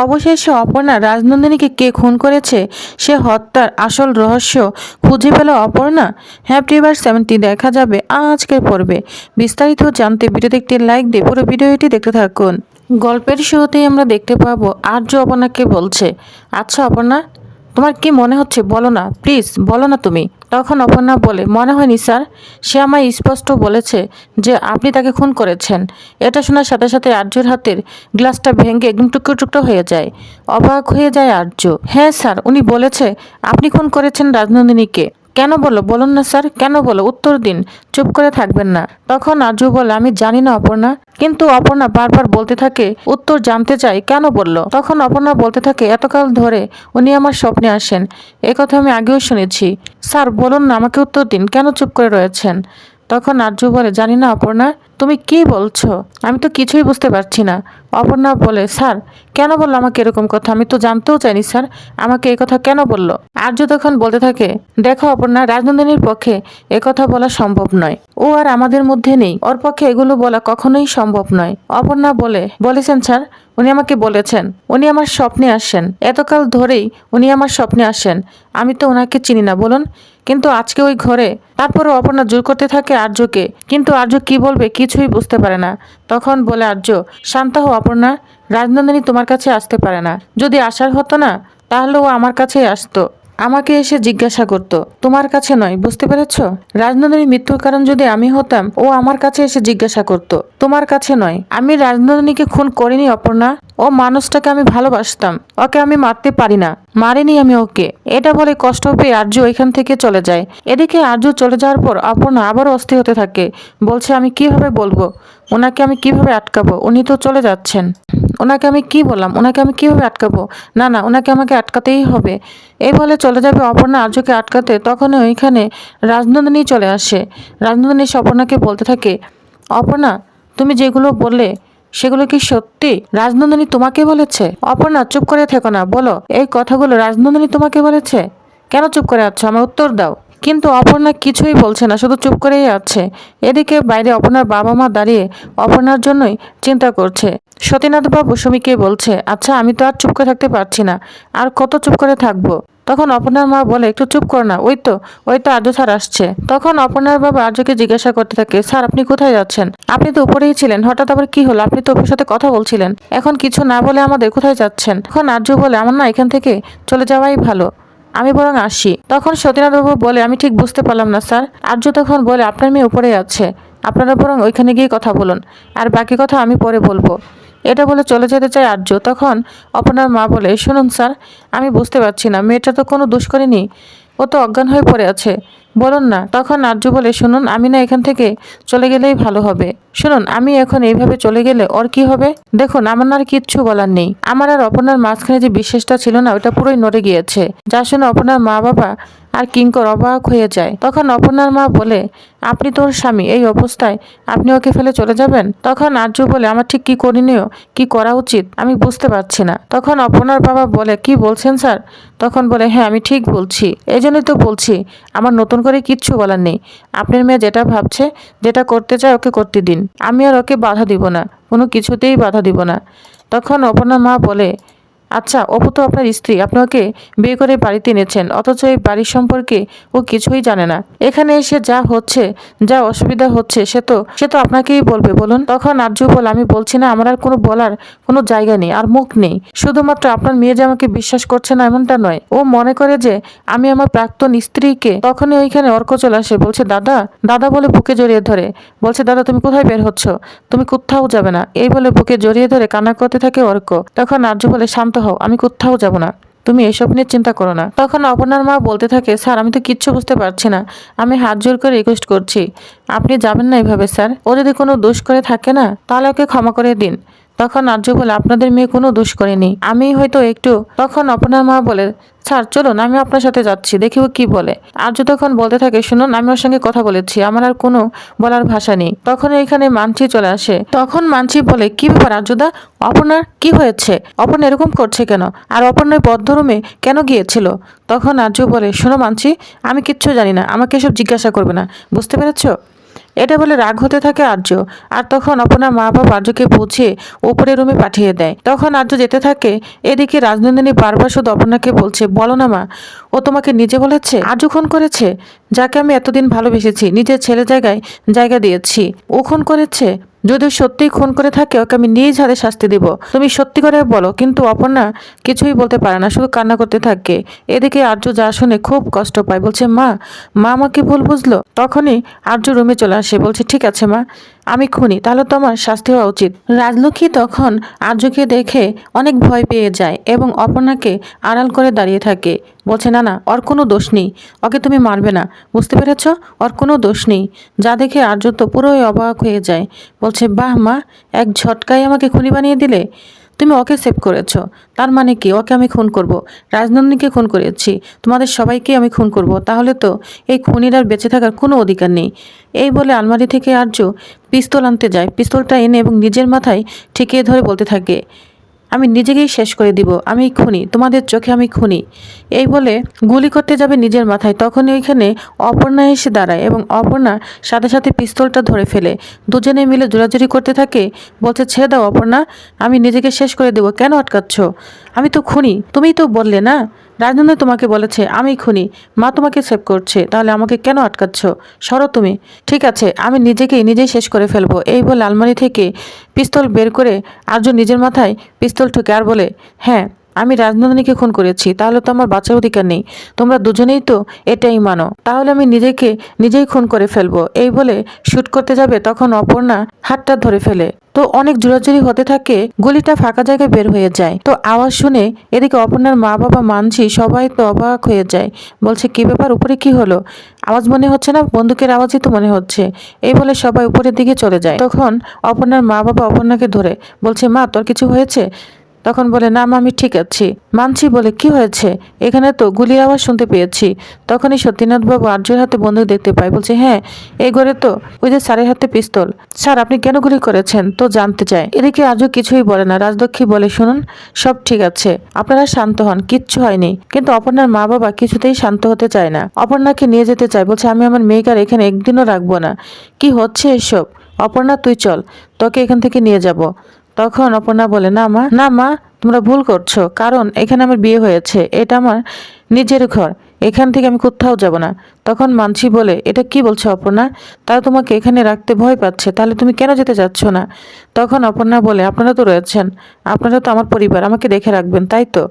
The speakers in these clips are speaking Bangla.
অবশেষে অপর্ণা রাজনন্দিনীকে কে খুন করেছে সে হত্যার আসল রহস্য খুঁজে পেল অপর্ণা। হ্যাপি এভার 70 দেখা যাবে আজকের পর্বে। বিস্তারিত জানতে ভিডিওতে একটি লাইক দিয়ে পুরো ভিডিওটি দেখতে থাকুন। গল্পের শুরুতেই আমরা দেখতে পাবো আর্য অপর্ণাকে বলছে, আচ্ছা অপর্ণা, তোমার কি মনে হচ্ছে বলো না, প্লিজ বলো না তুমি। তখন অপর্ণা বলে, মনে হয়নি স্যার, সে আমায় স্পষ্ট বলেছে যে আপনি তাকে খুন করেছেন। এটা শোনার সাথে সাথে আর্যর হাতের গ্লাসটা ভেঙে একদম টুকরো টুকরো হয়ে যায়। অবাক হয়ে যায় আর্য। হ্যাঁ স্যার, উনি বলেছে আপনি খুন করেছেন রাজনন্দিনীকে। কেন বলো, বলুন না স্যার, কেন বলো, উত্তর দিন, চুপ করে থাকবেন না। তখন আর্য বলে, আমি জানি না অপর্ণা। কিন্তু অপর্ণা বারবার বলতে থাকে উত্তর জানতে চাই কেন বললো। তখন অপর্ণা বলতে থাকে, এতকাল ধরে উনি আমার স্বপ্নে আসেন, কথা আমি আগেও শুনেছি। স্যার বলুন না, আমাকে উত্তর দিন, কেন চুপ করে রয়েছেন। তখন আর্য বলে, জানি না অপর্ণা, তুমি কি বলছো, আমি তো কিছুই বুঝতে পারছি না। অপর্ণা বলে, স্যার কেন বললো আমাকে এরকম কথা, আমি তো জানতেও চাইনি স্যার, আমাকে এই কথা কেন বললো। আর্য তখন বলতে থাকে, দেখো অপর্ণা, রাজনন্দিনীর পক্ষে কথা বলা সম্ভব নয়, ও আর আমাদের মধ্যে নেই, ওর পক্ষে এগুলো বলা কখনোই সম্ভব নয়। অপর্ণা বলেছেন স্যার, উনি আমাকে বলেছেন উনি আমার স্বপ্নে আসেন, এতকাল ধরেই উনি আমার স্বপ্নে আসেন, আমি তো ওনাকে চিনি না বলুন। কিন্তু আজকে ওই ঘরে, তারপরে অপর্ণা জোর করতে থাকে আর্যকে, কিন্তু আর্য কি বলবে কিছুই বুঝতে পারে না। তখন বলে আর্য, শান্ত হও অপর্ণা, রাজনন্দিনী তোমার কাছে আসতে পারে না, যদি আসার হতো না তাহলে ও আমার কাছেই আসতো, আমাকে এসে জিজ্ঞাসা করতো, তোমার কাছে নয়, বুঝতে পেরেছ? রাজনন্দিনীর মৃত্যুর কারণ যদি আমি হতাম, ও আমার কাছে এসে জিজ্ঞাসা করতো, তোমার কাছে নয়। আমি রাজনন্দিনীকে খুন করিনি অপর্ণা, ও মানুষটাকে আমি ভালোবাসতাম, ওকে আমি মারতে পারি না, মারিনি আমি ওকে। এটা বলে কষ্ট পেয়ে আর্য এখান থেকে চলে যায়। এদিকে আর্য চলে যাওয়ার পর অপর্ণা আবারও অস্থির হতে থাকে, বলছে আমি কিভাবে বলবো ওনাকে, আমি কিভাবে আটকাবো, উনি তো চলে যাচ্ছেন, ওনাকে আমি কি বললাম, ওনাকে আমি কিভাবে আটকাবো, না না, ওনাকে আমাকে আটকাতেই হবে। এই বলে চলে যাবে অপর্ণা আর্যকে আটকাতে। তখন ওইখানে রাজনন্দিনী চলে আসে। রাজনন্দিনী অপর্ণাকে বলতে থাকে, অপর্ণা তুমি যেগুলো বললে সেগুলো কি সত্যি? রাজনন্দিনী তোমাকে বলেছে? অপর্ণা চুপ করে থেকো না, বলো এই কথাগুলো রাজনন্দিনী তোমাকে বলেছে? কেন চুপ করে আছো, আমার উত্তর দাও। কিন্তু অপর্ণা কিছুই বলছে না, শুধু চুপ করেই আছে। এদিকে বাইরে অপর্ণার বাবা মা দাঁড়িয়ে অপর্ণার জন্যই চিন্তা করছে। সতীনাথ বাবু সুমিকে বলছে, আচ্ছা আমি তো আর চুপ করে থাকতে পারছি না, আর কত চুপ করে থাকবো। তখন অপর্ণার মা বলে, একটু চুপ কর না, ওই তো আর্য স্যার আসছে। তখন অপর্ণার বাবা আর্যকে জিজ্ঞাসা করতে থাকে, স্যার আপনি কোথায় যাচ্ছেন? আপনি তো উপরেই ছিলেন, হঠাৎ আবার কি হলো? আপনি তো ওর সাথে কথা বলছিলেন, এখন কিছু না বলে আমাদের কোথায় যাচ্ছেন? তখন আর্য বলে, আমার না এখান থেকে চলে যাওয়াই ভালো, আমি বরং আসি। তখন সতীনাথ বাবু বলে, আমি ঠিক বুঝতে পারলাম না স্যার। আর্য তখন বলে, আপনার মেয়ে উপরে আছে, আপনারা বরং ওইখানে গিয়ে কথা বলুন, আর বাকি কথা আমি পরে বলবো। এটা বলে চলে যেতে চায় আর্য। তখন অপর্ণার মা বলে, শুনুন স্যার, আমি বুঝতে পারছি না, মেয়েটা তো কোনো দোষ করেনি, ও তো অজ্ঞান হয়ে পড়ে আছে, বলুন না। তখন আর্য বলে, শুনুন, আমি না এখান থেকে চলে গেলেই ভালো হবে। শুনুন, আমি এখন এইভাবে চলে গেলে ওর কি হবে? দেখুন, আমার আর কিচ্ছু বলার নেই, আমার আর অপর্ণার মাঝখানে যে বিশ্বাসটা ছিল না, ওটা পুরোই নড়ে গিয়েছে। যা শুনে অপর্ণার মা বাবা আর কিঙ্কর অবাক হয়ে যায়। তখন অপর্ণার মা বলে, আপনি তোর স্বামী, এই অবস্থায় আপনি ওকে ফেলে চলে যাবেন? তখন আর্য বলে, আমার ঠিক কি করণীয়, কি করা উচিত আমি বুঝতে পারছি না। তখন অপর্ণার বাবা বলে, কি বলছেন স্যার? তখন বলে, হ্যাঁ আমি ঠিক বলছি, এই জন্যই তো বলছি, আমার নতুন করে কিচ্ছু বলার নেই। আপনার মেয়ে যেটা ভাবছে, যেটা করতে চায় ওকে করতে দিন, আমি আর ওকে বাধা দিব না, কোনো কিছুতেই বাধা দিব না। তখন অপর্ণার মা বলে, আচ্ছা অপু তো আপনার স্ত্রী, আপনি ওকে বিয়ে করে বাড়িতে এনেছেন, অথচ এই বাড়ির সম্পর্কে ও কিছুই জানে না। এখানে এসে যা হচ্ছে, যা অসুবিধা হচ্ছে সে তো আপনাকেই বলবে, বলুন। তখন আর্য বলে, আমি বলছি না, আমার আর কোনো বলার কোনো জায়গা নেই, আর মুখ নেই। শুধুমাত্র আপনার মেয়ে যে আমাকে বিশ্বাস করছে না এমনটা নয়, ও মনে করে যে আমি আমার প্রাক্তন স্ত্রীকে। তখনই ওইখানে অর্ক চলে আসে, বলছে, দাদা দাদা বলে বুকে জড়িয়ে ধরে, বলছে, দাদা তুমি কোথায় বের হচ্ছ, তুমি কোথাও যাবে না। এই বলে বুকে জড়িয়ে ধরে কান্না করতে থাকে অর্ক। তখন আর্য বলে, শান্ত হও, আমি কোথাও যাব না, তুমি এসব নিয়ে চিন্তা করো না। তখন অপর্ণার মা বলতে থাকে, স্যার আমি তো কিচ্ছু বুঝতে পারছি না, আমি হাত জোর করে রিকোয়েস্ট করছি, আপনি যাবেন না এভাবে স্যার, ও যদি কোনো দোষ করে থাকে না তাহলে ওকে ক্ষমা করে দিন। তখন আর্য বলে, আপনাদের মেয়ে কোনো দোষ করেনি, আমি হয়তো একটু। তখন অপর্ণার মা বলে, স্যার চলুন, আমি আপনার সাথে যাচ্ছি, দেখিব কি বলে। আর্য তখন বলতে থাকে, শুনুন, আমি ওর সঙ্গে কথা বলেছি, আমার আর কোনো বলার ভাষা নেই। তখন এখানে মানছি চলে আসে। তখন মানছি বলে, কি ব্যাপার আর্যদা, অপর্ণার কি হয়েছে, অপর্ণা এরকম করছে কেন, আর অপর্ণার বদ্ধরুমে কেন গিয়েছিল? তখন আর্য বলে, শোনো মানছি, আমি কিচ্ছু জানি না, আমাকে এসব জিজ্ঞাসা করবে না, বুঝতে পেরেছ? এটা বলে রাগ হতে থাকে আর্য। আর তখন অপর্ণার মা বাবা আর্যকে বুঝিয়ে উপরের রুমে পাঠিয়ে দেয়। তখন আর্য যেতে থাকে। এদিকে রাজনন্দিনী বারবার শুধু অপর্ণাকে বলছে, বলো না মা, ও তোমাকে নিজে বলেছে আর্য খুন করেছে, যাকে আমি এতদিন ভালোবেসেছি, নিজের ছেলে জায়গায় জায়গা দিয়েছি, ও খুন করেছে। যদি সত্যিই খুন করে থাকে ওকে আমি নিজ হাতে শাস্তি দেব, তুমি সত্যি করে বলো। কিন্তু অপর্ণা কিছুই বলতে পারে না, শুধু কান্না করতে থাকে। এদিকে আর্য যা শুনে খুব কষ্ট পায়, বলছে মা আমাকে ভুল বুঝলো। তখনই আর্য রুমে চলে আসে, বলছে ঠিক আছে মা, আমি খুনি, তাহলে তো আমার শাস্তি হওয়া উচিত। রাজলক্ষ্মী তখন আর্যকে দেখে অনেক ভয় পেয়ে যায় এবং অপর্ণাকে আড়াল করে দাঁড়িয়ে থাকে, বলছে না না, ওর কোনো দোষ নেই, ওকে তুমি মারবে না, বুঝতে পেরেছ, ওর কোনো দোষ নেই। যা দেখে আর্য তো পুরোই অবাক হয়ে যায়, বলছে বাহ মা, এক ঝটকায় আমাকে খুনি বানিয়ে দিলে। তুমি ওকে সেভ করেছ, তার মানে কি ওকে আমি খুন করব? রাজনন্দিনীকে খুন করেছি, তোমাদের সবাইকে আমি খুন করব, তাহলে তো এই খুনির আর বেঁচে থাকার কোনো অধিকার নেই। এই বলে আলমারি থেকে আর্য পিস্তল আনতে যায়। পিস্তলটা এনে এবং নিজের মাথায় ঠেকিয়ে ধরে বলতে থাকে, আমি নিজেকেই শেষ করে দিব, আমি খুনি, তোমাদের চোখে আমি খুনি। এই বলে গুলি করতে যাবে নিজের মাথায়, তখনই ওইখানে অপর্ণা এসে দাঁড়ায় এবং অপর্ণা সাথে সাথে পিস্তলটা ধরে ফেলে। দুজনে মিলে জোরাজুরি করতে থাকে, বলছে ছেড়ে দাও অপর্ণা, আমি নিজেকে শেষ করে দেবো, কেন আটকাচ্ছ? আমি তো খুনি, তুমিই তো বললে না, রাজনন্দিনী তোমাকে বলেছে আমি খুনি, মা তোমাকে সেভ করছে, তাহলে আমাকে কেন আটকাচ্ছ? সরো তুমি। ঠিক আছে, আমি নিজেই শেষ করে ফেলবো। এই বলে আলমারি থেকে পিস্তল বের করে আর্য নিজের মাথায় পিস্তল ঠুকে আর বলে, হ্যাঁ আমি রাজনন্দিনীকে খুন করেছি, তাহলে তো আমার বাঁচার অধিকার নেই, তোমরা দুজনেই তো এটাই মানো, তাহলে আমি নিজেই খুন করে ফেলবো। এই বলে শুট করতে যাবে, তখন অপর্ণা হাতটা ধরে ফেলে। তো অনেক জোরাজুরি হতে থাকে, গুলিটা ফাঁকা জায়গায় বের হয়ে যায়। তো আওয়াজ শুনে এদিকে অপর্ণার মা বাবা মানছি সবাই তো অবাক হয়ে যায়, বলছে কি ব্যাপার, উপরে কি হলো? আওয়াজ মনে হচ্ছে না, বন্দুকের আওয়াজই তো মনে হচ্ছে। এই বলে সবাই উপরের দিকে চলে যায়। তখন অপর্ণার মা বাবা অপর্ণাকে ধরে বলছে, মা তোর কিছু হয়েছে? তখন বলে, না মা আমি ঠিক আছি। মানছি বলে, কি হয়েছে? এখানে তো গুলির আওয়াজ শুনতে পেয়েছি। তখনই সত্যনাথ বাবু আর্যর হাতে বন্দুক দেখতে পায়, বলছে হ্যাঁ এই ঘরে তো ওই যে স্যারের হাতে পিস্তল, স্যার আপনি কেন গুলি করেছেন তো জানতে চায়। এদিকে আর্য কিছুই বলে না। রাজলক্ষ্মী বলে, শুনুন সব ঠিক আছে, আপনারা শান্ত হন, কিচ্ছু হয়নি। কিন্তু অপর্ণার মা বাবা কিছুতেই শান্ত হতে চায় না, অপর্ণাকে নিয়ে যেতে চায়, বলছে আমি আমার মেয়েকে আর এখানে একদিনও রাখবো না। কি হচ্ছে এসব? অপর্ণা তুই চল, তোকে এখান থেকে নিয়ে যাব। তখন অপর্ণা বলে, না মা তোমরা ভুল করছো, কারণ এখানে আমার বিয়ে হয়েছে, এটা আমার নিজের ঘর, এখান থেকে আমি কোথাও যাব না। তখন মানসি বলে, এটা কি বলছো অপর্ণা, তারা তোমাকে এখানে রাখতে ভয় পাচ্ছে, তাহলে তুমি কেন যেতে চাচ্ছ না? তখন অপর্ণা বলে, আপনারা তো রয়েছেন, আপনারা তো আমার পরিবার, আমাকে দেখে রাখবেন তাই তো?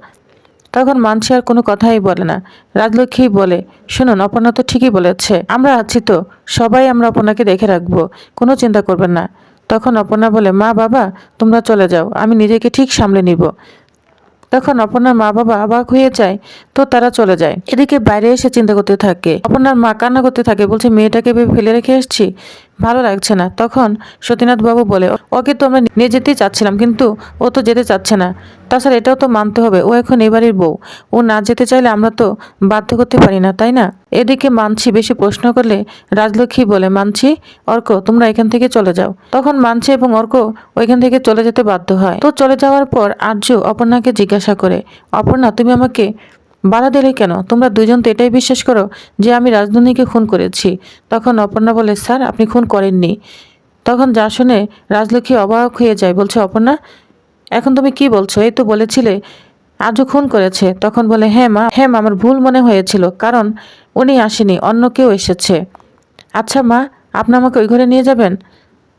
তখন মানসি আর কোনো কথাই বলে না। রাজলক্ষ্মী বলে, শুনুন অপর্ণা তো ঠিকই বলেছে, আমরা আছি তো, সবাই আমরা অপর্ণাকে দেখে রাখবো, কোনো চিন্তা করবেন না। তখন অপর্ণা বলে, মা বাবা তোমরা চলে যাও, আমি নিজেকে ঠিক সামলে নিব। তখন অপর্ণার মা বাবা অবাক হয়ে যায়, তো তারা চলে যায়। এদিকে বাইরে এসে চিন্তা করতে থাকে, অপর্ণার মা কান্না করতে থাকে, বলছে মেয়েটাকে ভেবে ফেলে রেখে এসেছি, ভালো লাগছে না। তখন সতীনাথ বাবু বলে, ওকে তো আমরা নিয়ে যেতেই চাচ্ছিলাম, কিন্তু ও তো যেতে চাচ্ছে না। তাছাড়া এটাও তো মানতে হবে, ও এখন এবারের বউ, ও না যেতে চাইলে আমরা তো বাধ্য করতে পারি না, তাই না? এদিকে মানছি বেশি প্রশ্ন করলে রাজলক্ষ্মী বলে, মানছি অর্ক তোমরা এখান থেকে চলে যাও। তখন মানছি এবং অর্ক ওইখান থেকে চলে যেতে বাধ্য হয়। তো চলে যাওয়ার পর আর্য অপর্ণাকে জিজ্ঞাসা করে, অপর্ণা তুমি আমাকে বাধা দিলে কেন? তোমরা দুজন তো এটাই বিশ্বাস করো যে আমি রাজনন্দিনীকে খুন করেছি। তখন অপর্ণা বলে, স্যার আপনি খুন করেননি। তখন যা শুনে রাজলক্ষ্মী অবাক হয়ে যায়, বলছে অপর্ণা এখন তুমি কি বলছো? এই তো বলেছিলে আজও খুন করেছে। তখন বলে, হ্যাঁ মা আমার ভুল মনে হয়েছিল, কারণ উনি আসেনি, অন্য কেউ এসেছে। আচ্ছা মা আপনি আমাকে ওই ঘরে নিয়ে যাবেন,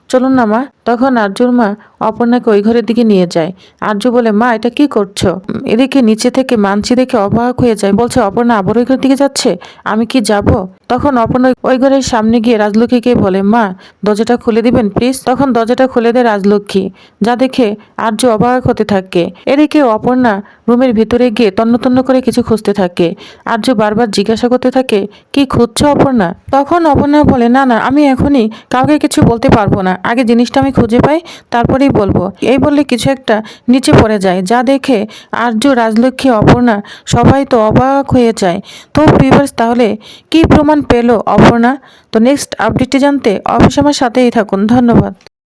চলুন না মা। তখন আর্যর মা অপর্ণাকে ওই ঘরের দিকে নিয়ে যায়। আর্য বলে, মা এটা কি করছো? এদিকে নিচে থেকে মানসি দেখে অবাক হয়ে যায়, বলছে অপর্ণা আবার ওই ঘরের দিকে যাচ্ছে, আমি কি যাব? তখন অপর্ণা ওই ঘরের সামনে গিয়ে রাজলক্ষ্মীকে বলে, মা দরজাটা খুলে দিবেন প্লিজ। তখন দরজাটা খুলে দেয় রাজলক্ষ্মী, যা দেখে আর্য অবাক হতে থাকে। এদিকে অপর্ণা রুমের ভিতরে গিয়ে তন্ন তন্ন করে কিছু খুঁজতে থাকে। আর্য বারবার জিজ্ঞাসা করতে থাকে, কি খুঁজছো অপর্ণা? তখন অপর্ণা বলে, না আমি এখনই কাউকে কিছু বলতে পারবো না, আগে জিনিসটা আমি খুঁজে পাই তারপরেই বলবো। এই বললে কিছু একটা নিচে পড়ে যায়, যা দেখে আর্য রাজলক্ষ্মী অপর্ণা সবাই তো অবাক হয়ে যায়। তো ভিউয়ার্স তাহলে কি প্রমাণ পেল অপর্ণা? তো নেক্সট আপডেটটি জানতে অবশ্যই আমার সাথেই থাকুন। ধন্যবাদ।